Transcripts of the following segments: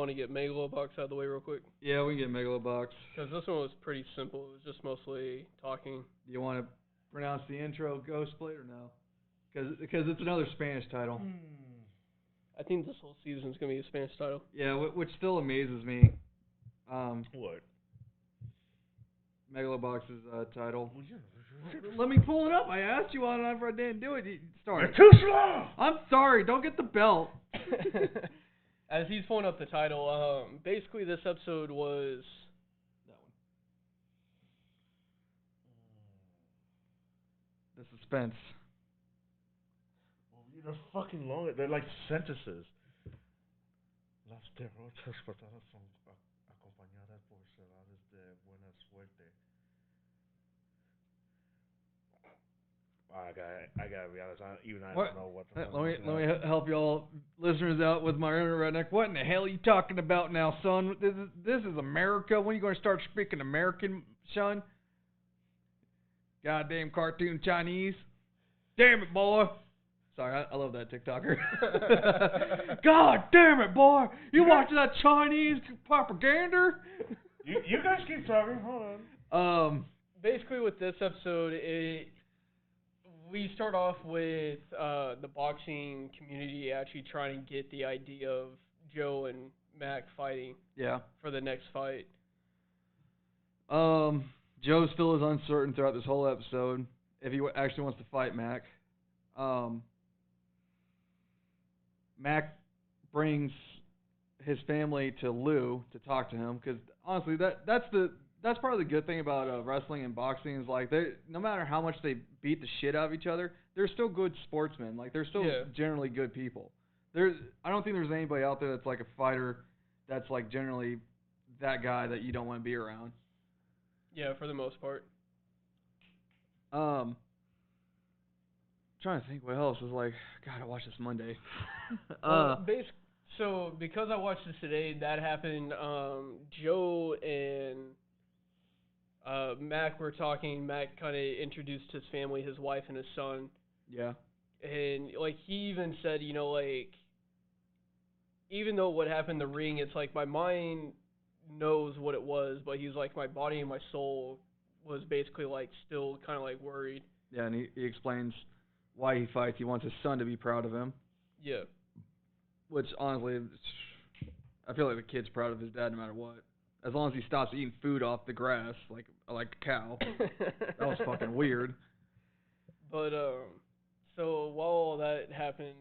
want to get Megalobox out of the way real quick? Yeah, we can get Megalobox. Because this one was pretty simple. It was just mostly talking. Do you want to pronounce the intro Ghostblade or no? Because it's another Spanish title. I think this whole season's going to be a Spanish title. Yeah, which still amazes me. What? Megalobox's title. Let me pull it up. I asked you on it, I didn't do it. Sorry. You're too slow! I'm sorry. Don't get the belt. As he's pulling up the title, basically this episode was... That one. The suspense. They're fucking long. They're like sentences. Las derrotas pasadas son acompañadas por cerradas de buena suerte. I gotta be honest. I don't know what the fuck. Let me help y'all listeners out with my inner redneck. What in the hell are you talking about now, son? This is America. When are you going to start speaking American, son? Goddamn cartoon Chinese. Damn it, boy. Sorry, I love that TikToker. God damn it, boy! You watching that Chinese propaganda? You guys keep talking. Hold on. Basically, with this episode, we start off with the boxing community actually trying to get the idea of Joe and Mac fighting. Yeah. For the next fight. Joe still is uncertain throughout this whole episode if he actually wants to fight Mac. Mac brings his family to Lou to talk to him because honestly, that's part of the good thing about wrestling and boxing is like no matter how much they beat the shit out of each other, they're still good sportsmen. Like they're still generally good people. I don't think there's anybody out there that's like a fighter that's like generally that guy that you don't want to be around. Yeah, for the most part. Trying to think what else was like. God, I watched this Monday. So because I watched this today, that happened. Joe and Mac were talking. Mac kind of introduced his family, his wife and his son. Yeah. And like he even said, you know, like even though what happened in the ring, it's like my mind knows what it was, but he's like my body and my soul was basically like still kind of like worried. Yeah, and he explains why he fights. He wants his son to be proud of him. Yeah. Which, honestly, I feel like the kid's proud of his dad no matter what. As long as he stops eating food off the grass, like a cow. That was fucking weird. But, so while all that happens...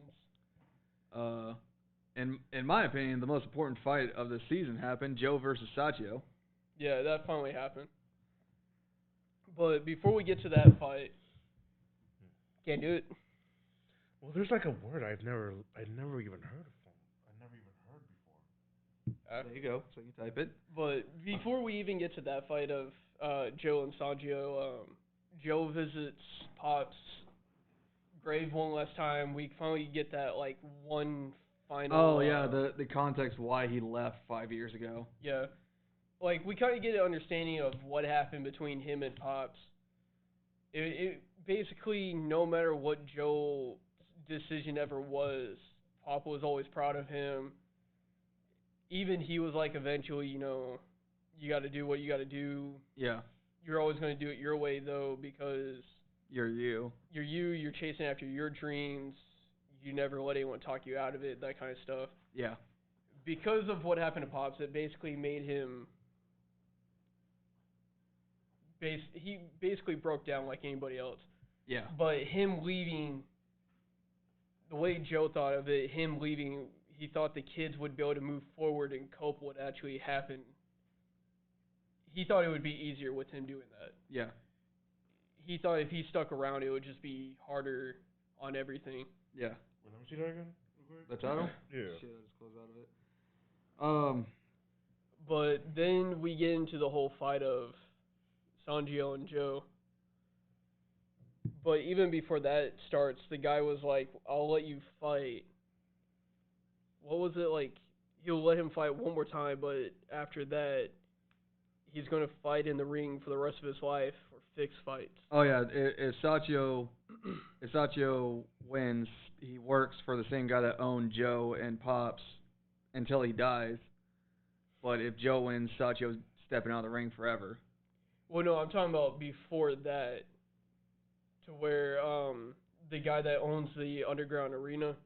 in my opinion, the most important fight of the season happened, Joe versus Sachio. Yeah, that finally happened. But before we get to that fight... Can't do it. Well, there's like a word I'd never even heard of. I never even heard before. There you go. So you type it. But before we even get to that fight of Joe and Sanjio, Joe visits Pop's grave one last time. We finally get that like one final. Oh yeah, the context why he left 5 years ago. Yeah, like we kind of get an understanding of what happened between him and Pops. It basically, no matter what Joe's decision ever was, Pop was always proud of him. Even he was like, eventually, you know, you got to do what you got to do. Yeah. You're always going to do it your way, though, because... You're you. You're chasing after your dreams. You never let anyone talk you out of it, that kind of stuff. Yeah. Because of what happened to Pops, it basically made him... He basically broke down like anybody else. Yeah. But him leaving, the way Joe thought of it, him leaving, he thought the kids would be able to move forward and cope what actually happened. He thought it would be easier with him doing that. Yeah. He thought if he stuck around, it would just be harder on everything. Yeah. Well, let me see that again. The title? Yeah. Shit, I just closed out of it. But then we get into the whole fight of Sanjio and Joe. But even before that starts, the guy was like, I'll let you fight. What was it like? He'll let him fight one more time, but after that, he's going to fight in the ring for the rest of his life or fixed fights. Oh, yeah. If Sachio wins, he works for the same guy that owned Joe and Pops until he dies. But if Joe wins, Sachio's stepping out of the ring forever. Well, no, I'm talking about before that, to where the guy that owns the underground arena.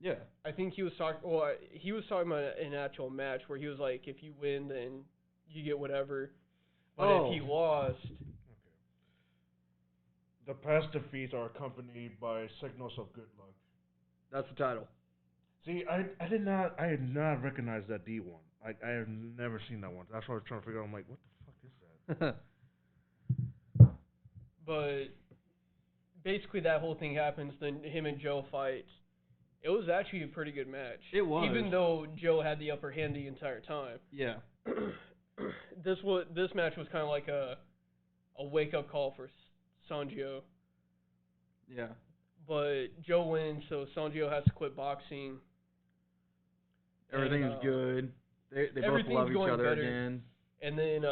Yeah. I think he was talking. Well, he was talking about an actual match where he was like, if you win, then you get whatever. But if he lost, The past defeats are accompanied by signals of good luck. That's the title. See, I had not recognized that D one. I have never seen that one. That's what I was trying to figure out. I'm like, what the fuck is that? but basically that whole thing happens. Then him and Joe fight. It was actually a pretty good match. It was. Even though Joe had the upper hand the entire time. Yeah. This match was kind of like a wake up call for Sanjio. Yeah. But Joe wins, so Sanjio has to quit boxing. Everything's good. They both love each other better. again. And then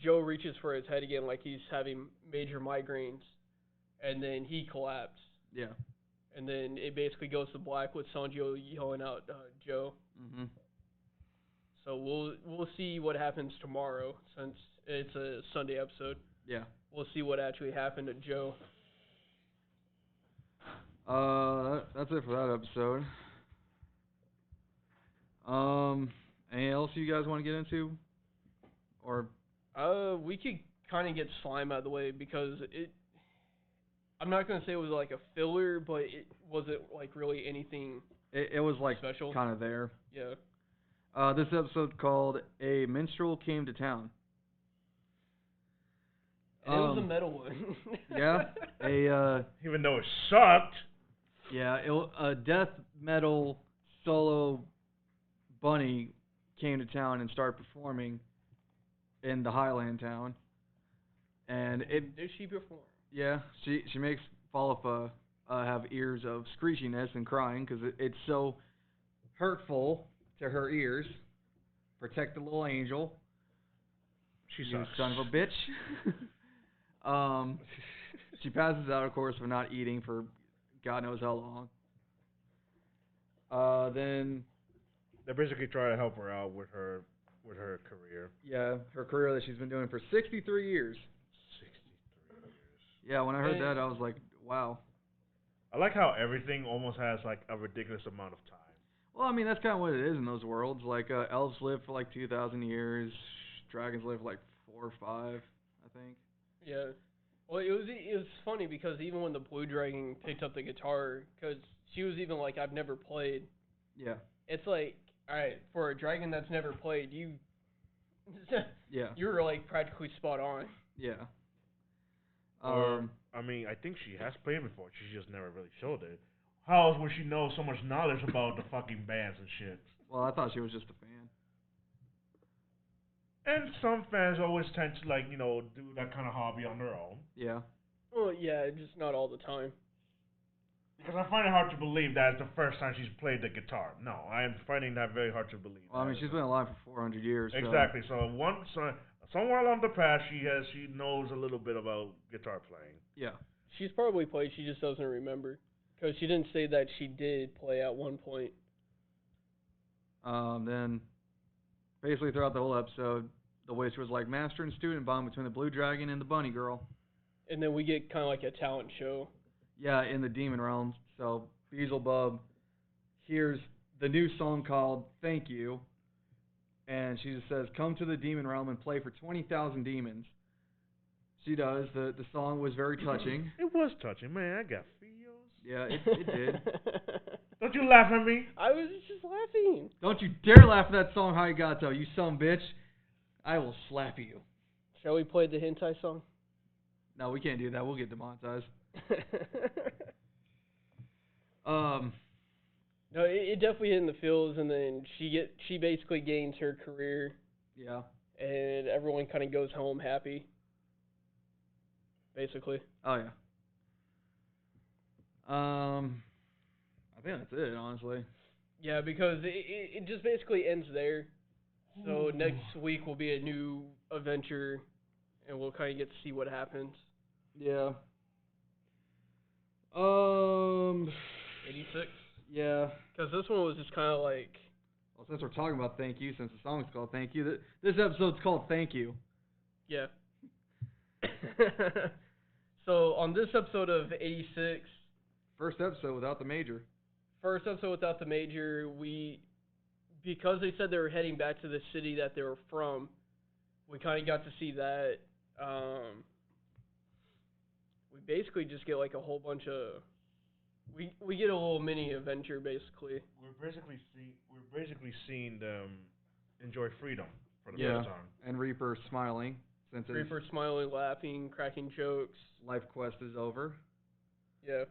Joe reaches for his head again like he's having major migraines. And then he collapsed. Yeah. And then it basically goes to black with Sanjio yelling out Joe. Mhm. So we'll see what happens tomorrow since it's a Sunday episode. Yeah. We'll see what actually happened to Joe. That's it for that episode. Anything else you guys want to get into? Or We could kind of get Slime out of the way because I'm not gonna say it was like a filler, but it wasn't like really anything. it was like special. kind of there. Yeah. This episode called "A Minstrel Came to Town." And it was a metal one. Yeah. Even though it sucked. Yeah, a death metal solo bunny came to town and started performing in the Highland town. And Did she perform? yeah, she makes Falafa have ears of screechiness and crying because it's so hurtful to her ears. Protect the little angel. She You sucks. son of a bitch. She passes out, of course, for not eating for God knows how long. Then They basically try to help her out with her career. yeah, her career that she's been doing for 63 years. 63 years. Yeah, when I heard that, I was like, wow. I like how everything almost has like a ridiculous amount of time. Well, I mean, that's kind of what it is in those worlds. Like, elves live for like 2,000 years. Dragons live for like 4 or 5, I think. Yeah. Well, it was funny because even when the Blue Dragon picked up the guitar, because she was even like, I've never played. Yeah. It's like, all right, for a dragon that's never played, you Yeah. you're like practically spot on. Yeah. Or, I mean, I think she has played before. She just never really showed it. How else would she know so much knowledge about the fucking bands and shit? Well, I thought she was just a fan. And some fans always tend to, like, you know, do that kind of hobby on their own. Yeah. Well, yeah, just not all the time. Because I find it hard to believe that it's the first time she's played the guitar. No, I am finding that very hard to believe. Well, I mean, she's been alive for 400 years. Exactly. So somewhere along the path, she knows a little bit about guitar playing. Yeah. She's probably played, she just doesn't remember. Because she didn't say that she did play at one point. Then, basically throughout the whole episode, the witch was like master and student bond between the Blue Dragon and the Bunny Girl. And then we get kind of like a talent show. Yeah, in the demon realm. So Beelzebub hears the new song called "Thank You," and she just says, "Come to the demon realm and play for 20,000 demons." She does. The song was very touching. It was touching, man. I got feels. Yeah, it did. Don't you laugh at me. I was just laughing. Don't you dare laugh at that song, Haigato, you son of a bitch. I will slap you. Shall we play the hentai song? No, we can't do that. We'll get demonetized. No, it definitely hit in the feels, and then she basically gains her career. Yeah. And everyone kind of goes home happy. Basically. Oh yeah. I think that's it, honestly. Yeah, because it just basically ends there. So next week will be a new adventure, and we'll kind of get to see what happens. Yeah. 86. Yeah. Because this one was just kind of like Well, since we're talking about Thank You, since the song's called Thank You, this episode's called Thank You. Yeah. So on this episode of 86, First episode without the major. Because they said they were heading back to the city that they were from, we kind of got to see that. We basically just get like a whole bunch of, we get a little mini adventure basically. We're basically seeing them enjoy freedom for the Yeah, first time. and Reaper smiling since his Reaper smiling, laughing, cracking jokes. life quest is over. Yeah.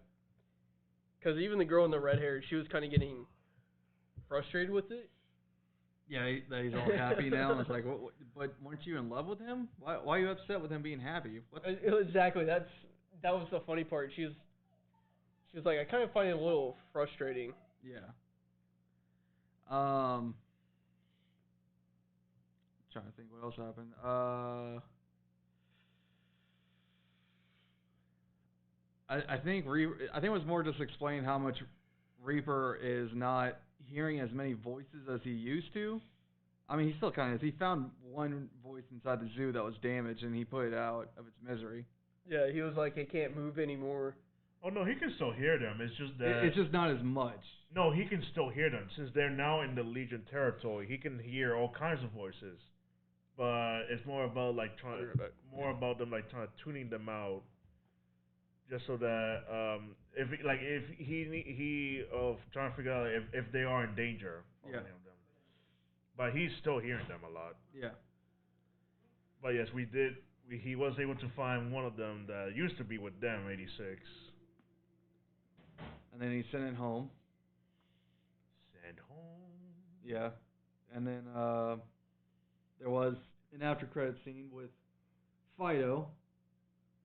Because even the girl in the red hair, she was kind of getting frustrated with it. Yeah, that he's all happy now. And it's like, but weren't you in love with him? Why are you upset with him being happy? Exactly. That was the funny part. She was like, I kind of find it a little frustrating. Yeah. Trying to think what else happened. I think it was more just explain how much Reaper is not hearing as many voices as he used to. I mean, he still kind of is. He found one voice inside the zoo that was damaged, and he put it out of its misery. Yeah, he was like, I can't move anymore. Oh no, he can still hear them. It's just that it's just not as much. No, he can still hear them since they're now in the Legion territory. He can hear all kinds of voices, but it's more about like trying to tuning them out, just so that if he trying to figure out if they are in danger of any of them. But he's still hearing them a lot. Yeah. But yes, he was able to find one of them that used to be with them, 86. And then he sent it home. Send home. Yeah. And then there was an after credit scene with Fido,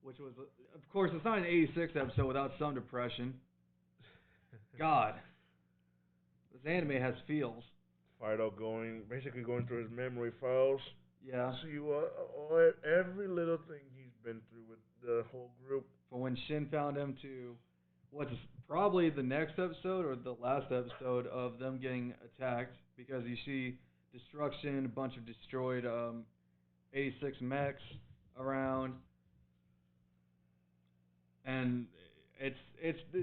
which was, of course, it's not an 86 episode without some depression. God. This anime has feels. Fido basically going through his memory files. Yeah. See every little thing he's been through with the whole group. From when Shin found him to what's probably the next episode or the last episode of them getting attacked, because you see destruction, a bunch of destroyed 86 mechs around, and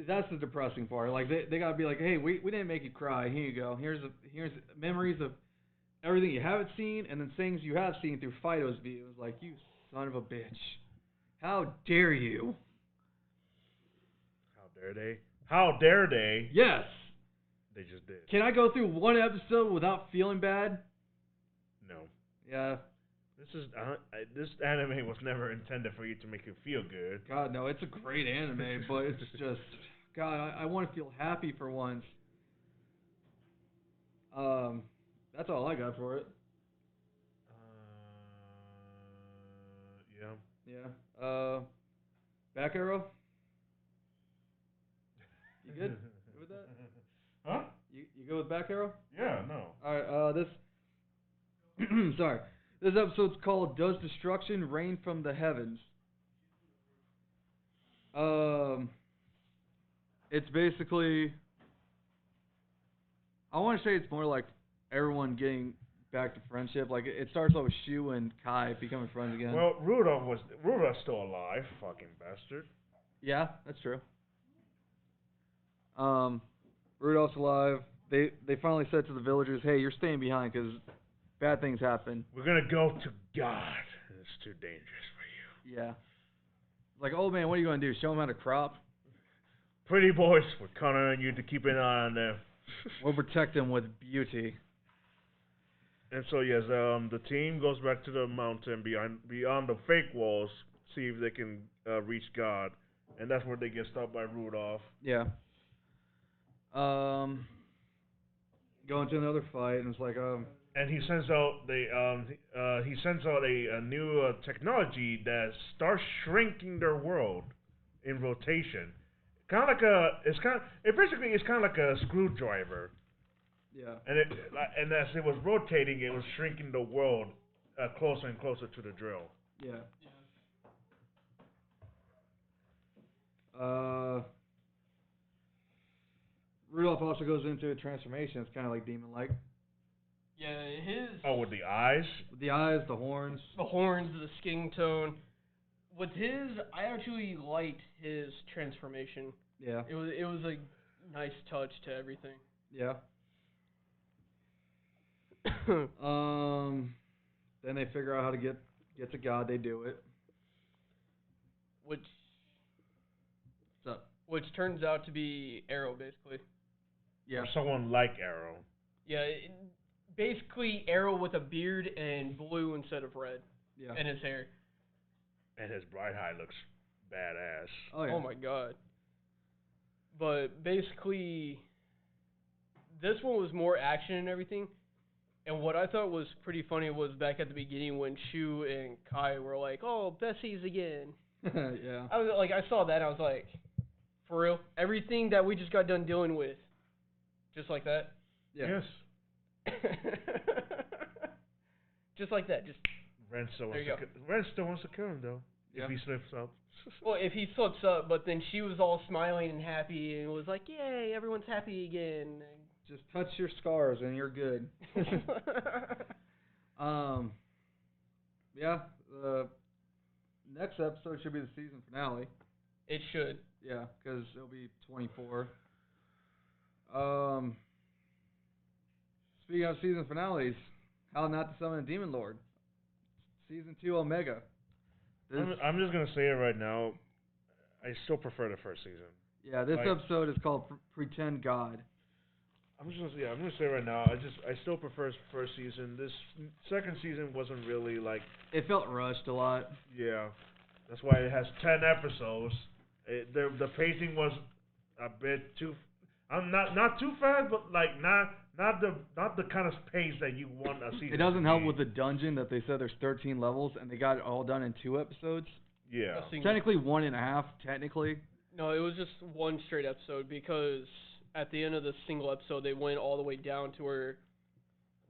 that's the depressing part. Like they gotta be like, hey, we didn't make you cry. Here you go. Here's memories of everything you haven't seen, and then things you have seen through Fido's view. It's like, you son of a bitch. How dare you? How dare they? How dare they? Yes. They just did. Can I go through one episode without feeling bad? No. Yeah. This anime was never intended for you to make you feel good. God, no, it's a great anime, but it's just, God, I want to feel happy for once. That's all I got for it. Yeah. Yeah. Back arrow? You good? Good with that? Huh? You good with back arrow? Yeah, no. Alright, this sorry. This episode's called Does Destruction Rain from the Heavens? It's basically, I want to say it's more like everyone getting back to friendship. Like it starts off with Shu and Kai becoming friends again. Well, Rudolph's still alive, fucking bastard. Yeah, that's true. Rudolph's alive. They finally said to the villagers, "Hey, you're staying behind because bad things happen." We're gonna go to God. It's too dangerous for you. Yeah. Like, oh man, what are you gonna do? Show them how to crop? Pretty boys, we're counting on you to keep an eye on them. We'll protect them with beauty. And so yes, the team goes back to the mountain beyond the fake walls, see if they can reach God, and that's where they get stopped by Rudolph. Yeah. Go into another fight, and it's like, And he sends out a new technology that starts shrinking their world in rotation. It's kind of like a screwdriver. Yeah. And as it was rotating, it was shrinking the world closer and closer to the drill. Yeah. Rudolph also goes into a transformation. It's kind of like demon-like. Yeah, his Oh, with the eyes. The eyes, the horns. the horns, the skin tone. With his, I actually liked his transformation. Yeah. It was a nice touch to everything. Yeah. Then they figure out how to get to God. They do it. which What's up? which turns out to be Arrow, basically. Yeah. Or someone like Arrow. Yeah, basically Arrow with a beard and blue instead of red Yeah. in his hair. And his bright eye looks badass. Oh yeah. Oh my god. But basically, this one was more action and everything. And what I thought was pretty funny was back at the beginning when Shu and Kai were like, "Oh, Bessie's again." Yeah. I was like, I saw that, and I was like, "For real? Everything that we just got done dealing with, just like that?" Yeah. Yes. Just like that. Just Ren still There wants you to Ren still wants to kill him though. Yeah. If he slips up. well, if he slips up, but then she was all smiling and happy and was like, "Yay, everyone's happy again." Just touch your scars and you're good. Yeah. The next episode should be the season finale. It should. Yeah, because it'll be 24. Speaking of season finales, How Not to Summon a Demon Lord. Season 2 Omega. I'm just gonna say it right now. I still prefer the first season. Yeah, this Like- episode is called Pretend God. I'm gonna say right now. I still prefer first season. This second season wasn't really like. It felt rushed a lot. Yeah, that's why it has 10 episodes. The pacing was a bit too. I'm not too fast, but like not the kind of pace that you want a season. It doesn't to help be. with the dungeon that they said there's 13 levels and they got it all done in 2 episodes. Yeah. A single- Technically 1.5. Technically. No, it was just one straight episode because at the end of the single episode, they went all the way down to where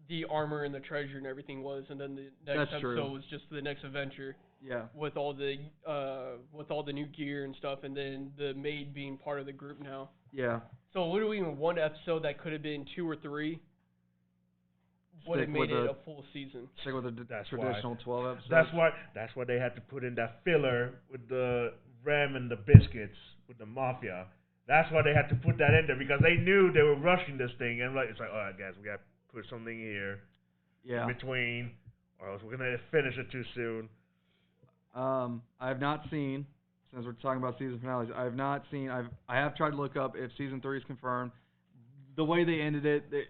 the armor and the treasure and everything was, and then the next That's true. episode was just the next adventure Yeah. with all the new gear and stuff, and then the maid being part of the group now. Yeah. So literally in one episode that could have been 2 or 3 would have Stick made with it the- a full season. Stick with the That's traditional 12 episodes. That's why they had to put in that filler with the Rem and the biscuits with the mafia. That's why they had to put that in there because they knew they were rushing this thing and it's like, all right, guys, we got to put something here Yeah. in between, or else we're gonna finish it too soon. I have not seen, since we're talking about season finales, I have not seen. I have tried to look up if season 3 is confirmed. The way they ended it,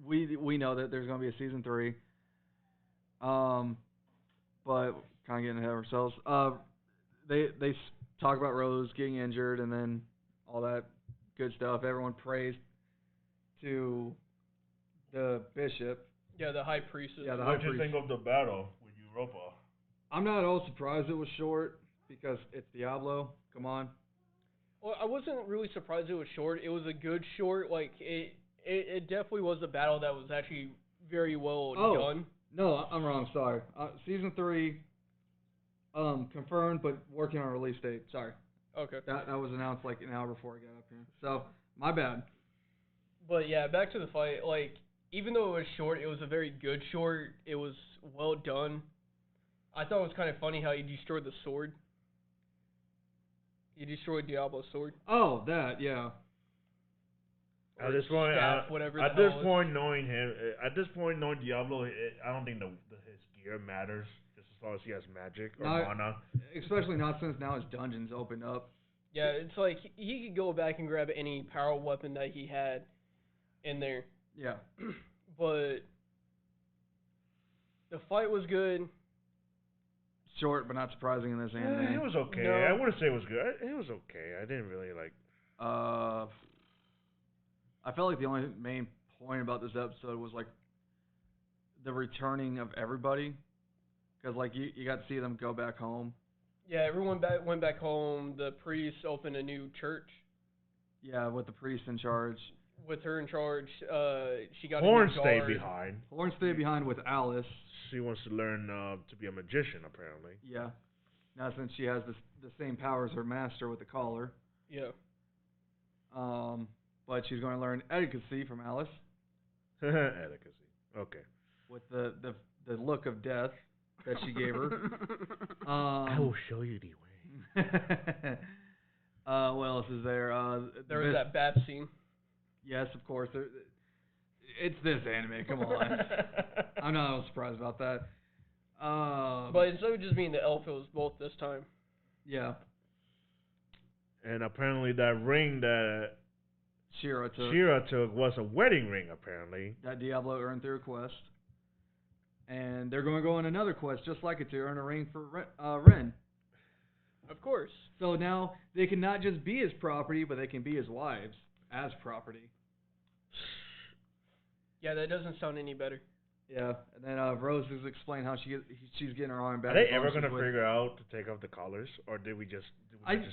we know that there's going to be a season 3. But kind of getting ahead of ourselves. They talk about Rose getting injured and then all that good stuff. Everyone prays to the bishop. Yeah, the high priestess. Yeah, the What high did you priest. think of the battle with Europa? I'm not at all surprised it was short because it's Diablo. Come on. Well, I wasn't really surprised it was short. It was a good short. Like it definitely was a battle that was actually very well done. No, I'm wrong. Sorry. Season 3 confirmed, but working on a release date. Sorry. Okay. That was announced like an hour before I got up here. So, my bad. But yeah, back to the fight. Like, even though it was short, it was a very good short. It was well done. I thought it was kind of funny how he destroyed the sword. He destroyed Diablo's sword. Oh, that, yeah. At this point, staff, whatever at the this hell it is. point, knowing him, at this point, knowing Diablo, I don't think his gear matters just as long as he has magic or No, mana. Especially not since now his dungeon's opened up. Yeah, it's like he could go back and grab any power weapon that he had in there. Yeah. But the fight was good. Short, but not surprising in this It anime. was okay. No. I wouldn't say it was good. It was okay. I didn't really like. I felt like the only main point about this episode was like the returning of everybody, because like you got to see them go back home. Yeah, everyone went back home. The priest opened a new church Yeah, with the priest in charge. with her in charge. She got Horn a new stayed guard. behind. Horn stayed behind with Alice. She wants to learn to be a magician, apparently. Yeah. Now since she has the same power as her master with the collar. Yeah. But she's going to learn etiquette from Alice. Etiquette. Okay. with the look of death that she gave her. I will show you the way. What else is there? There was that bat scene. Yes, of course. It's this anime. Come on. I'm not surprised about that. But instead of just being the elf, it was both this time. Yeah. And apparently that ring that Shira took was a wedding ring, apparently. That Diablo earned through a quest. And they're going to go on another quest just like it to earn a ring for Ren. Of course. So now they can not just be his property, but they can be his wives as property. Yeah, that doesn't sound any better. Yeah, and then Rose has explained how she's getting her arm back. Are they ever going to figure out to take off the collars, or did we just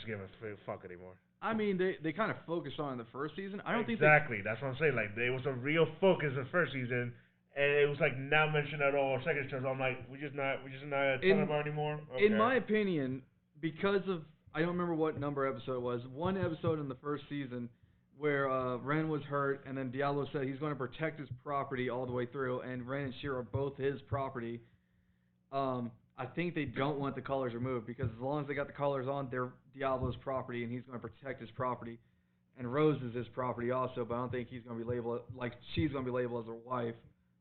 give a fuck anymore? I mean, they kind of focused on it in the first season. I don't think exactly. That's what I'm saying. Like, there was a real focus in the first season, and it was like not mentioned at all. Second shows, I'm like, we're just not talking about it anymore. Okay. In my opinion, because of I don't remember what number episode it was. One episode in the first season where Ren was hurt, and then Diablo said he's going to protect his property all the way through, and Ren and Shira are both his property. I think they don't want the collars removed, because as long as they got the collars on, they're Diablo's property, and he's going to protect his property. And Rose is his property also, but I don't think he's going to be labeled, like she's going to be labeled as her wife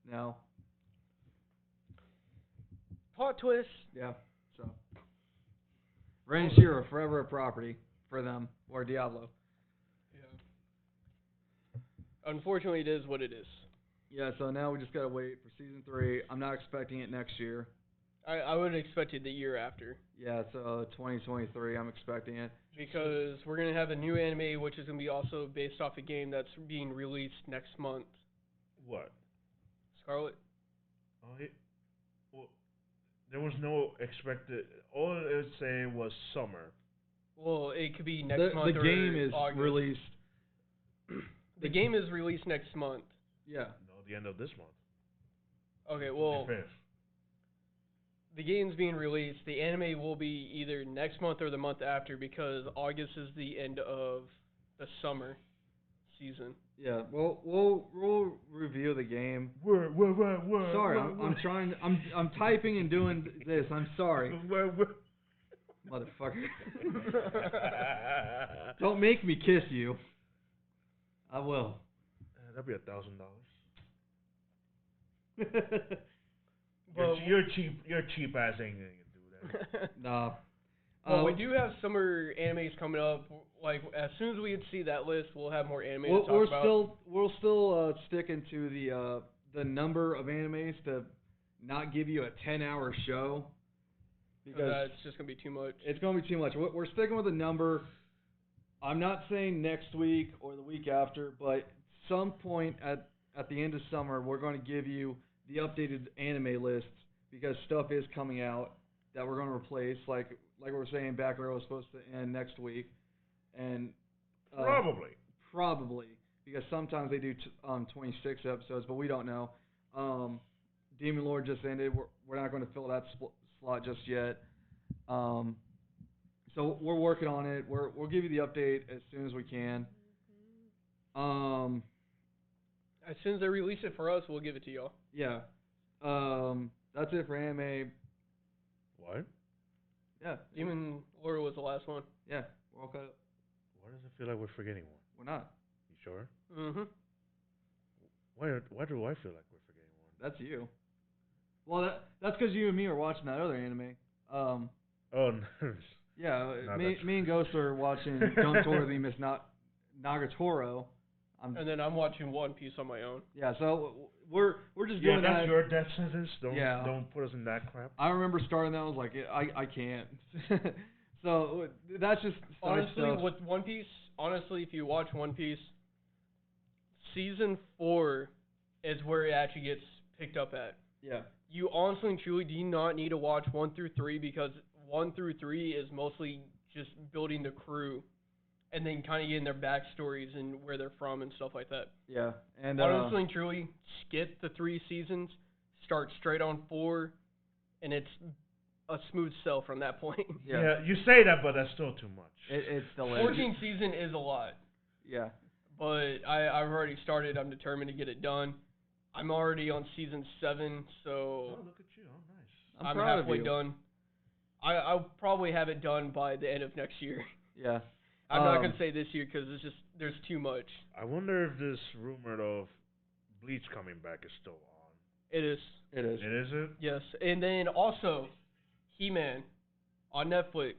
now. Plot twist. Yeah, so. Ren and Shira forever a property for them, or Diablo. Unfortunately, it is what it is. Yeah, so now we just gotta wait for season 3. I'm not expecting it next year. I would expect it the year after. Yeah, so 2023, I'm expecting it. Because we're gonna have a new anime, which is gonna be also based off a game that's being released next month. What? Scarlet. Oh, well, there was no expected. All it was saying was summer. Well, it could be next month. The game is August. released. The game is released next month. Yeah. No, the end of this month. Okay, well, the game's being released. The anime will be either next month or the month after, because August is the end of the summer season. Yeah, well, we'll review the game. Sorry, I'm trying. I'm typing and doing this. I'm sorry. Motherfucker. Don't make me kiss you. I will. That'd be $1,000. You're cheap. Your cheap ass ain't gonna do that. Nah. Well, we do have summer animes coming up. Like, as soon as we see that list, we'll have more anime to talk about. We're still sticking to the number of animes to not give you a 10-hour show. Because that's just gonna be too much. It's gonna be too much. We're sticking with a number. I'm not saying next week or the week after, but some point at the end of summer, we're going to give you the updated anime lists, because stuff is coming out that we're going to replace. Like we were saying, Back Row is supposed to end next week, and probably because sometimes they do 26 episodes, but we don't know. Demon Lord just ended. We're not going to fill that slot just yet. So we're working on it. We'll give you the update as soon as we can. As soon as they release it for us, we'll give it to y'all. Yeah. That's it for anime. What? Yeah. Demon Lord was the last one. Yeah. We're all caught up. Why does it feel like we're forgetting one? We're not. You sure? Mm-hmm. Why do I feel like we're forgetting one? That's you. Well, that's because you and me are watching that other anime. Oh, nerves. Yeah, me and Ghost are watching Don't Totally Miss Nagatoro. And then I'm watching One Piece on my own. Yeah, so we're just doing that. Yeah, that's your death sentence. Don't put us in that crap. I remember starting that. I was like, I can't. So that's just honestly stuff. With One Piece. Honestly, if you watch One Piece, season 4 is where it actually gets picked up at. Yeah. You honestly and truly do not need to watch 1 through 3, because 1 through 3 is mostly just building the crew, and then kind of getting their backstories and where they're from and stuff like that. Yeah, and honestly and truly, skip the 3 seasons, start straight on 4, and it's a smooth sell from that point. Yeah, you say that, but that's still too much. It's still 14 season is a lot. Yeah. But I've already started. I'm determined to get it done. I'm already on season 7, so Oh, look at you. Oh, nice. I'm proud halfway of you. done. I'll probably have it done by the end of next year. Yeah. I'm not gonna say this year because it's just there's too much. I wonder if this rumor of Bleach coming back is still on. It is. It is. It isn't? Yes, and then also, He-Man on Netflix,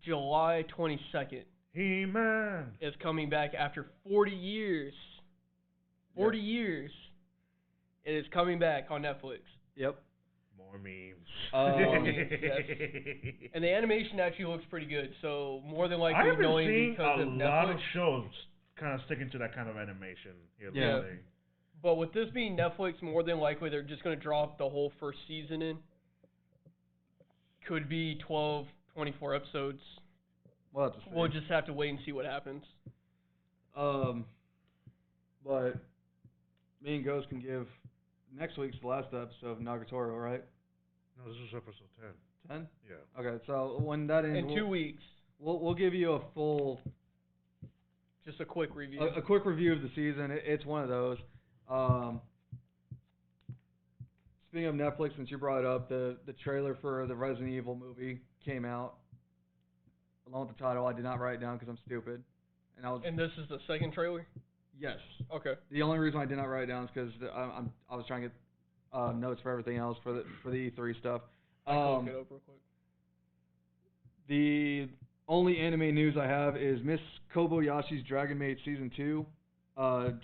July 22nd He-Man. is coming back after 40 years. 40 years. It is coming back on Netflix. Yep. More memes. More memes, yes. And the animation actually looks pretty good, so more than likely I have been knowing seeing because a of lot Netflix. of shows kind of sticking to that kind of animation here Yeah. lately. But with this being Netflix, more than likely they're just going to drop the whole first season in. Could be 12, 24 episodes. We'll have to see. We'll just have to wait and see what happens. But me and Ghost can give next week's the last episode of Nagatoro, right? No, this is episode 10. 10? Yeah. Okay, so when that ends, In 2 weeks, we'll give you a full, just a quick review. a quick review of the season. It's one of those. Speaking of Netflix, since you brought it up, the trailer for the Resident Evil movie came out. Along with the title, I did not write it down because I'm stupid. And this is the second trailer? Yes. Okay. The only reason I did not write it down is because I was trying to get notes for everything else for the E3 stuff. I can look it up real quick. The only anime news I have is Miss Kobayashi's Dragon Maid Season 2.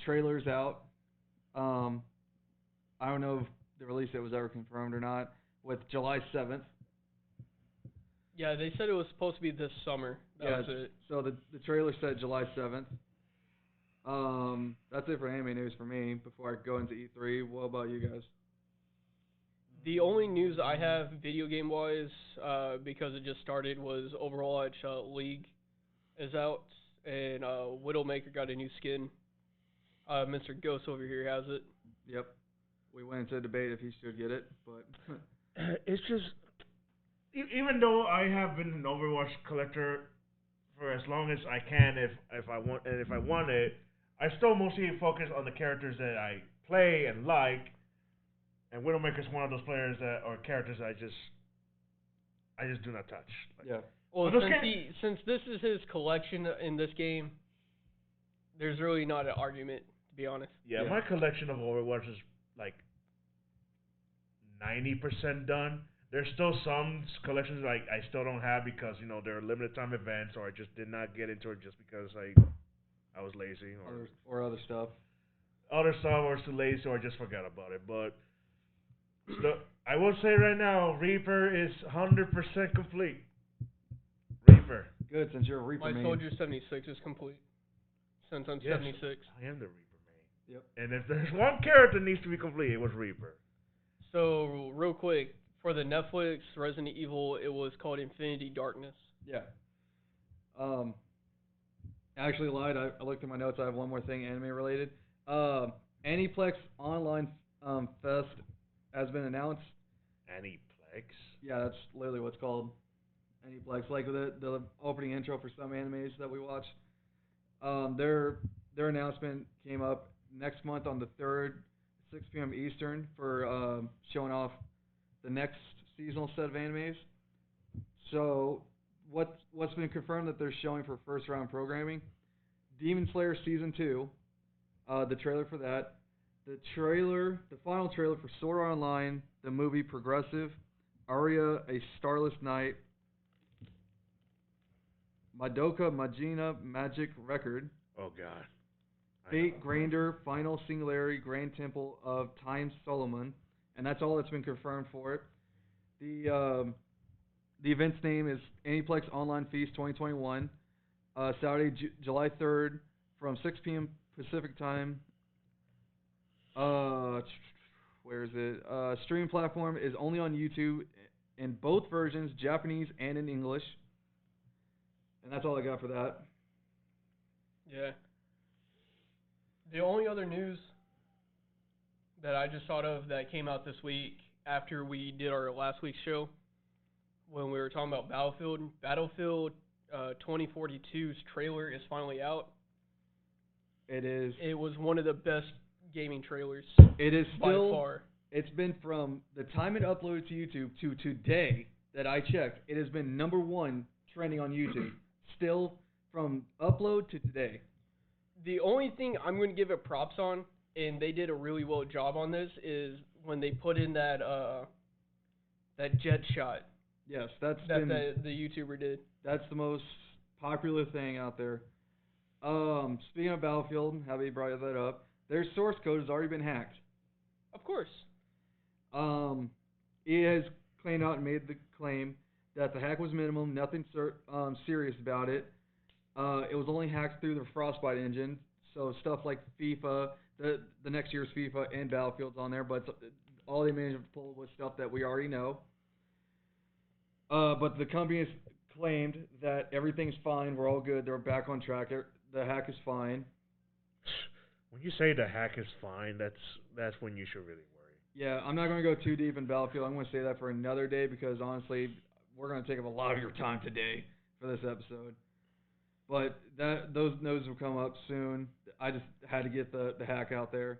Trailer's out. I don't know if the release date was ever confirmed or not. With July 7th. Yeah, they said it was supposed to be this summer. That was it. So the trailer said July 7th. That's it for anime news for me before I go into E3. What about you guys? The only news I have video game wise, because it just started, was Overwatch League is out, and Widowmaker got a new skin. Mr. Ghost over here has it. Yep. We went into a debate if he should get it, but It's just, even though I have been an Overwatch collector for as long as I can, if I want it, I still mostly focus on the characters that I play and like. And Widowmaker's one of those players or characters that I just do not touch. yeah. Well, since this is his collection in this game, there's really not an argument, to be honest. Yeah, my collection of Overwatch is like 90% done. There's still some collections like I still don't have because they're limited time events, or I just did not get into it just because I was lazy or other stuff. Other stuff, or too lazy, or I just forgot about it. But I will say right now, Reaper is 100% complete. Reaper. Good, since you're a Reaper My main. Soldier 76 is complete. Since I'm 76. I am the Reaper main. Yep. And if there's one character that needs to be complete, it was Reaper. So, real quick, for the Netflix Resident Evil, it was called Infinity Darkness. Yeah. I actually lied. I looked at my notes. I have one more thing anime related. Aniplex Online Fest has been announced. Aniplex? Yeah, that's literally what's called. Aniplex, like the opening intro for some animes that we watch. Their announcement came up next month on the 3rd, 6 p.m. Eastern for showing off the next seasonal set of animes. So what's been confirmed that they're showing for first round programming? Demon Slayer Season 2, the trailer for that. The final trailer for Sword Art Online, the movie Progressive, Aria, A Starless Night, Madoka Majima Magic Record, Oh, God. Fate Grander, Final Singularity, Grand Temple of Time Solomon, and that's all that's been confirmed for it. The event's name is Aniplex Online Feast 2021, Saturday, July 3rd, from 6 p.m. Pacific Time. Where is it? Stream platform is only on YouTube in both versions, Japanese and in English. And that's all I got for that. Yeah. The only other news that I just thought of that came out this week after we did our last week's show, when we were talking about Battlefield 2042's trailer is finally out. It is. It was one of the best gaming trailers It is by still. far. It's been from the time it uploaded to YouTube to today that I checked. It has been number one trending on YouTube. Still from upload to today. The only thing I'm going to give it props on, and they did a really well job on this, is when they put in that jet shot Yes, that's that been the YouTuber did. that's the most popular thing out there. Speaking of Battlefield, how you brought that up, their source code has already been hacked. Of course. EA has claimed out and made the claim that the hack was minimum, nothing serious about it. It was only hacked through the Frostbite engine, so stuff like FIFA, the next year's FIFA and Battlefield's on there, but all they managed to pull was stuff that we already know. But the company has claimed that everything's fine, we're all good, they're back on track, the hack is fine. When you say the hack is fine, that's when you should really worry. Yeah, I'm not going to go too deep in Battlefield. I'm going to say that for another day because honestly, we're going to take up a lot of your time today for this episode. But those news will come up soon. I just had to get the hack out there.